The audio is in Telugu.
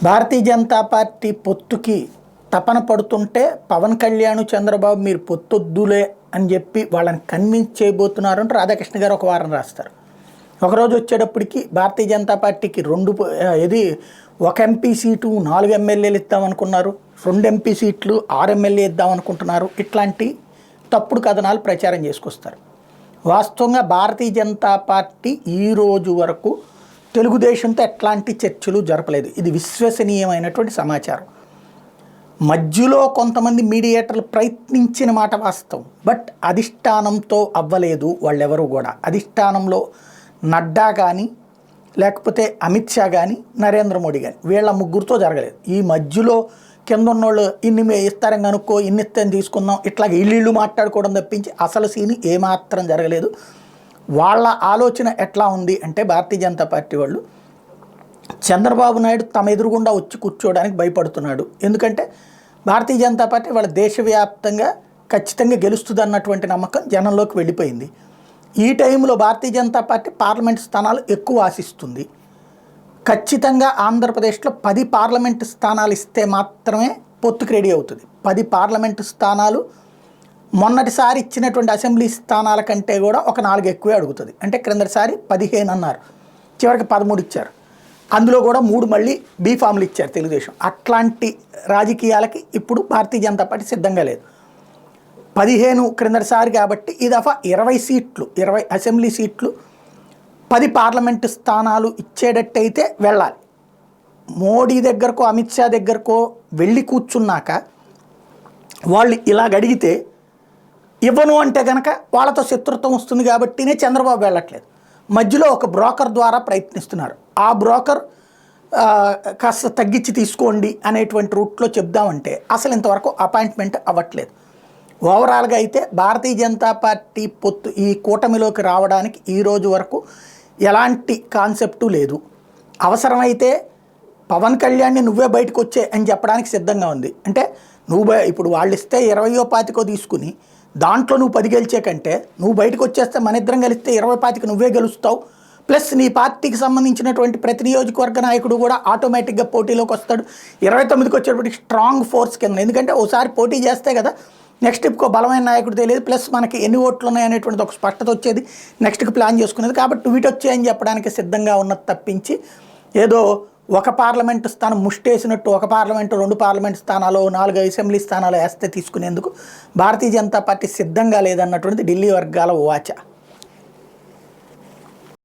భారతీయ జనతా పార్టీ పొత్తుకి తపన పడుతుంటే పవన్ కళ్యాణ్ చంద్రబాబు మీరు పొత్తొద్దులే అని చెప్పి వాళ్ళని కన్విన్స్ చేయబోతున్నారు అంటే రాధాకృష్ణ గారు ఒక వారం రాస్తారు. ఒకరోజు వచ్చేటప్పటికి భారతీయ జనతా పార్టీకి ఒక ఎంపీ సీటు 4 ఎమ్మెల్యేలు ఇద్దామనుకున్నారు, 2 ఎంపీ సీట్లు 6 ఎమ్మెల్యే ఇద్దామనుకుంటున్నారు. ఇట్లాంటి తప్పుడు కథనాలు ప్రచారం చేసుకొస్తారు. వాస్తవంగా భారతీయ జనతా పార్టీ ఈ రోజు వరకు తెలుగుదేశంతో ఎట్లాంటి చర్చలు జరపలేదు. ఇది విశ్వసనీయమైనటువంటి సమాచారం. మధ్యలో కొంతమంది మీడియేటర్లు ప్రయత్నించిన మాట వాస్తవం, బట్ అధిష్టానంతో అవ్వలేదు. వాళ్ళెవరూ కూడా అధిష్టానంలో నడ్డా కానీ లేకపోతే అమిత్ షా కానీ నరేంద్ర మోడీ కానీ వీళ్ళ ముగ్గురితో జరగలేదు. ఈ మధ్యలో కింద ఉన్నోళ్ళు ఇన్ని ఇస్తారని కనుక్కో, ఇన్ని ఇస్తారని తీసుకుందాం, ఇట్లాగే ఇల్లు మాట్లాడుకోవడం తప్పించి అసలు సీని ఏమాత్రం జరగలేదు. వాళ్ళ ఆలోచన ఎట్లా ఉంది అంటే భారతీయ జనతా పార్టీ వాళ్ళు చంద్రబాబు నాయుడు తమ ఎదురుగుండా వచ్చి కూర్చోవడానికి భయపడుతున్నాడు. ఎందుకంటే భారతీయ జనతా పార్టీ వాళ్ళ దేశవ్యాప్తంగా ఖచ్చితంగా గెలుస్తుంది అన్నటువంటి నమ్మకం జనంలోకి వెళ్ళిపోయింది. ఈ టైంలో భారతీయ జనతా పార్టీ పార్లమెంట్ స్థానాలు ఎక్కువ ఆశిస్తుంది. ఖచ్చితంగా ఆంధ్రప్రదేశ్లో 10 పార్లమెంటు స్థానాలు ఇస్తే మాత్రమే పొత్తుకు రెడీ అవుతుంది. 10 పార్లమెంటు స్థానాలు మొన్నటిసారి ఇచ్చినటువంటి అసెంబ్లీ స్థానాల కంటే కూడా ఒక 4 ఎక్కువే అడుగుతుంది. అంటే క్రిందటిసారి 15 అన్నారు, చివరికి 13 ఇచ్చారు. అందులో కూడా 3 మళ్ళీ బీఫామ్లు ఇచ్చారు తెలుగుదేశం. అట్లాంటి రాజకీయాలకి ఇప్పుడు భారతీయ జనతా పార్టీ సిద్ధంగా లేదు. 15 క్రిందటిసారి కాబట్టి ఈ దఫా 20 సీట్లు, 20 అసెంబ్లీ సీట్లు, 10 పార్లమెంటు స్థానాలు ఇచ్చేటట్టయితే వెళ్ళాలి. మోడీ దగ్గరకో అమిత్ షా దగ్గరకో వెళ్ళి కూర్చున్నాక వాళ్ళు ఇలాగడిగితే ఇవ్వను అంటే కనుక వాళ్ళతో శత్రుత్వం వస్తుంది. కాబట్టినే చంద్రబాబు వెళ్ళట్లేదు. మధ్యలో ఒక బ్రోకర్ ద్వారా ప్రయత్నిస్తున్నారు. ఆ బ్రోకర్ కాస్త తగ్గించి తీసుకోండి అనేటువంటి రూట్లో చెప్దామంటే అసలు ఇంతవరకు అపాయింట్మెంట్ అవ్వట్లేదు. ఓవరాల్గా అయితే భారతీయ జనతా పార్టీ పొత్తు ఈ కూటమిలోకి రావడానికి ఈ రోజు వరకు ఎలాంటి కాన్సెప్టు లేదు. అవసరమైతే పవన్ కళ్యాణ్ని నువ్వే బయటకు వచ్చే అని చెప్పడానికి సిద్ధంగా ఉంది. అంటే ఇప్పుడు వాళ్ళు ఇస్తే 20 25 తీసుకుని దాంట్లో నువ్వు 10 గెలిచే కంటే నువ్వు బయటకు వచ్చేస్తే మన ఇద్దరం కలిస్తే 20 25 నువ్వే గెలుస్తావు. ప్లస్ నీ పార్టీకి సంబంధించినటువంటి ప్రతి నియోజకవర్గ నాయకుడు కూడా ఆటోమేటిక్గా పోటీలోకి వస్తాడు. 29కి వచ్చేటప్పటికి స్ట్రాంగ్ ఫోర్స్ కింద, ఎందుకంటే ఒకసారి పోటీ చేస్తే కదా నెక్స్ట్ ఇంకో బలమైన నాయకుడు తెలియదు. ప్లస్ మనకి ఎన్ని ఓట్లు ఉన్నాయనేటువంటిది ఒక స్పష్టత వచ్చేది, నెక్స్ట్కి ప్లాన్ చేసుకునేది. కాబట్టి వీటి వచ్చాయని చెప్పడానికి సిద్ధంగా ఉన్నది తప్పించి ఏదో ఒక పార్లమెంటు స్థానం ముష్టేసినట్టు 1 పార్లమెంటు 2 పార్లమెంటు స్థానాలు 4 అసెంబ్లీ స్థానాలు వేస్తే తీసుకునేందుకు భారతీయ జనతా పార్టీ సిద్ధంగా లేదన్నటువంటిది ఢిల్లీ వర్గాల వాచ.